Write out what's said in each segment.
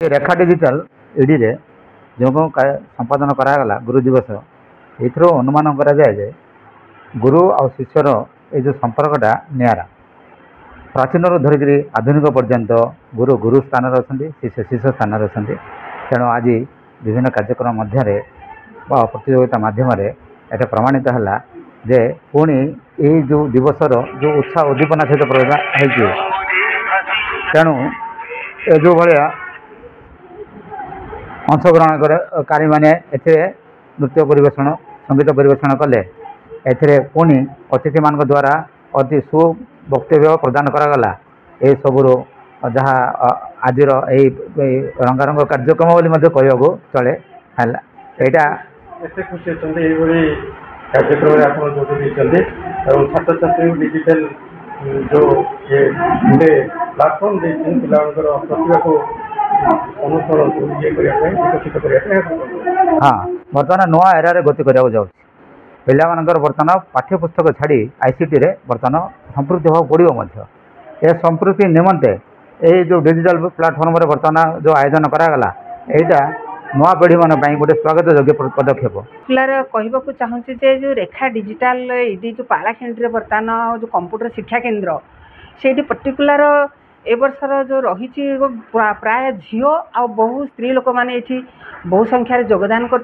रेखा digital ED रे जो संपादन करागला गुरु दिवस एथरो अनुमान करा जाए जे गुरु और शिष्यर ये जो संपर्कटा निरा प्राचीन धरिक आधुनिक पर्यंत गुरु गुरु स्थान अच्छा शिष्य शिष्य स्थान अच्छा तेणु आज विभिन्न कार्यक्रम मध्य प्रतियोगिता मध्यम ये प्रमाणित है जे पुणी ये जो दिवसर जो उत्साह उद्दीपना सहित प्रदान तेणु ए जो भाया अंशग्रहणकारी मैंने नृत्य परिवेषण संगीत परिवेषण कले पुणी अतिथि मान द्वारा अति सुवक्तव्य प्रदान करागला ये सबुर जहाँ आज रंगारंग कार्यक्रम बोली कहू चले है यहाँ खुशी कार्यक्रम छात्र छात्री डिजिटल जो ये प्लाटफर्म प्रतिभा को हाँ बर्तमान नुआ एरारे गति करने जाऊँ पाकर बर्तमान पाठ्यपुस्तक छाड़ी आईसीटी रे बर्तमान संपृक्ति होगा पड़ो ये संपृक्ति निमंते ये जो डिजिटल प्लाटफर्म रे बर्तमान जो आयोजन करागला यहाँ नुआ पीढ़ी मान गोटे स्वागत योग्य पदक्षेप कहवाक चाहूँगी जो रेखा डिजिटल ये जो पालाखेंडी बर्तमान जो कंप्यूटर शिक्षा केन्द्र से पर्टिकुलर ए वर्षर जो रही प्राय झील आ बहु स्त्री लोक मैंने बहु संख्यार योगदान कर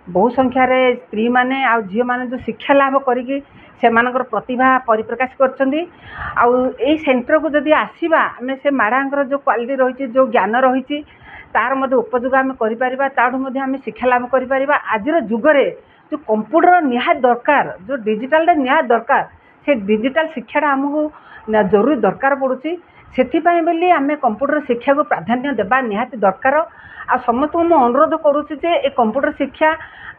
बहु संख्यार स्त्री मैंने आ झील मैंने जो शिक्षा लाभ करी से प्रतिभा परिप्रकाश कर सेंटर को जदि आसवा आम से माड़ांर जो क्वालिटी रही जो ज्ञान रही तार उपयोग आम कर शिक्षा लाभ कर आज जुगरे जो कंप्यूटर निहात दरकार जो डिजिटल निहात दरकार से डिजिटल शिक्षाटा आमको जरूरी दरकार पड़ुची से बोली आम कंप्यूटर शिक्षा को प्राधान्य देवा निहाती दरकार आ समस्त को अनुरोध करुच्ची जे ए कंप्यूटर शिक्षा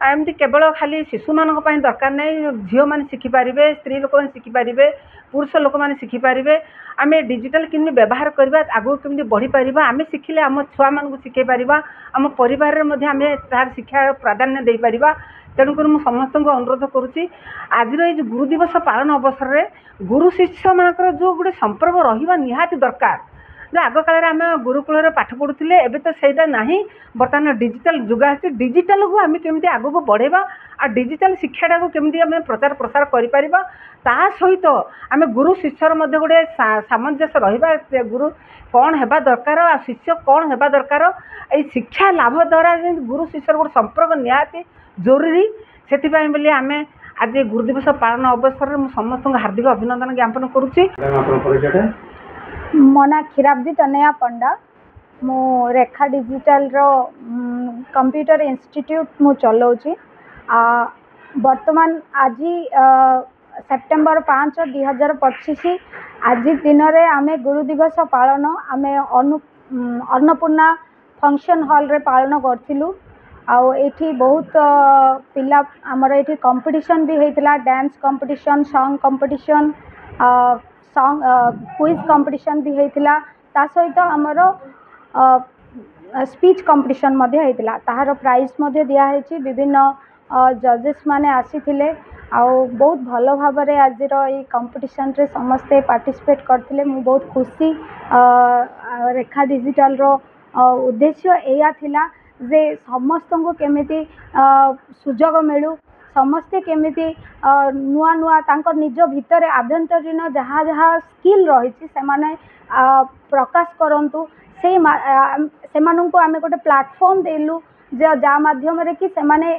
एमती केवल खाली शिशु मान दरकार नहीं झील मैंने शिखिपारे स्त्री लोक मैंने शिखिपारे पुरुष लोक मैंने शिखिपारे आम डिजिटल केमी व्यवहार करवा आगू केमी बढ़ी पार आम शिखिले आम छुआ मान शिखे पार आम परिवार में आम तार शिक्षा प्राधान्य दे पार तेणुक मुझे समस्त को अनुरोध करुच्ची आज ये गुरु दिवस पालन अवसर में गुरु शिष्य मान जो गोटे संपर्क रहा निहाती दरकार जो आग काल आम गुरुकुल पाठ पढ़ुले एवं तो सहीटा ना बर्तमान डिजिटल जुग डिजिटल को आम केमी आग को बढ़ेबा आ डिजिटल शिक्षाटा को केमी आम प्रचार प्रसार करा सहित आम गुरु शिष्यर गोटे सामंजस्य रहा गुरु कौन होगा दरकार आ शिष्य कौन होगा दरकार ये शिक्षा लाभ द्वारा गुरु शिष्यर गोटे संपर्क निहाती जरूरी से बोली आम आज गुरु दिवस पालन अवसर में समस्त हार्दिक अभिनंदन ज्ञापन करुच्ची। मो ना क्षीराब्दी तनया पंडा मु रेखा डिजिटल रो कंप्यूटर इंस्टीट्यूट मु चलाऊँगी बर्तमान आज सेप्टेम्बर 5 2025 आज दिन में आम गुरु दिवस पालन आम अन्नपूर्णा फंक्शन हॉल रे पालन करूँ आठी बहुत पिला आमर ये कंपटीशन भी होता dance competition song competition song quiz competition भी होता सहित आमर स्पीच कंपटीशन होता ताहार प्राइज दिखाई विभिन्न जजेस माने आसीथिले बहुत भल भाव आज ये कंपटीशन रे समस्ते पार्टिसिपेट करथिले मु बहुत खुशी रेखा डिजिटल रो उद्देश्य एया थिला जे समस्त को केमिति सुजोग मिलू समस्ते केमिति नुआ नुआ तांकर निज भितर आभ्यंतरीण जहाँ जहाँ स्किल रही से माने प्रकाश करंतु से सेमानंको आमे गोटे प्लेटफॉर्म देलु जा माध्यम रे कि से माने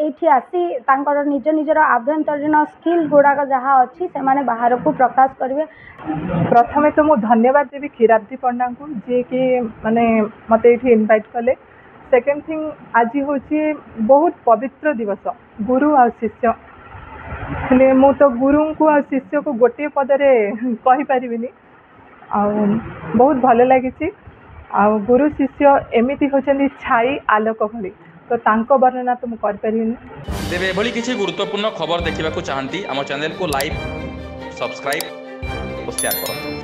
एठी आसी तांकर निज निजर आभ्यंतरीण स्किल गुड़ाक जहाँ अच्छी से माने बाहर को प्रकाश करेंगे। प्रथमे तो मु धन्यवाद देवी क्षीराब्दी पंडा को जी कि माने मते एठी इनवाइट कले। सेकेंड थिंग आज हूँ बहुत पवित्र दिवस गुरु आ शिष्य मु तो गुरु को आ शिष्य को गोटे पदरे कहीपरि बहुत भल लगी गुरु शिष्य एमती होती छाई आलोक भली तो तांको वर्णना तो मुझे तेरे एभली किसी गुरुत्वपूर्ण खबर देखा चाहती आम चैनल को लाइक सब्सक्राइब और शेयर करो।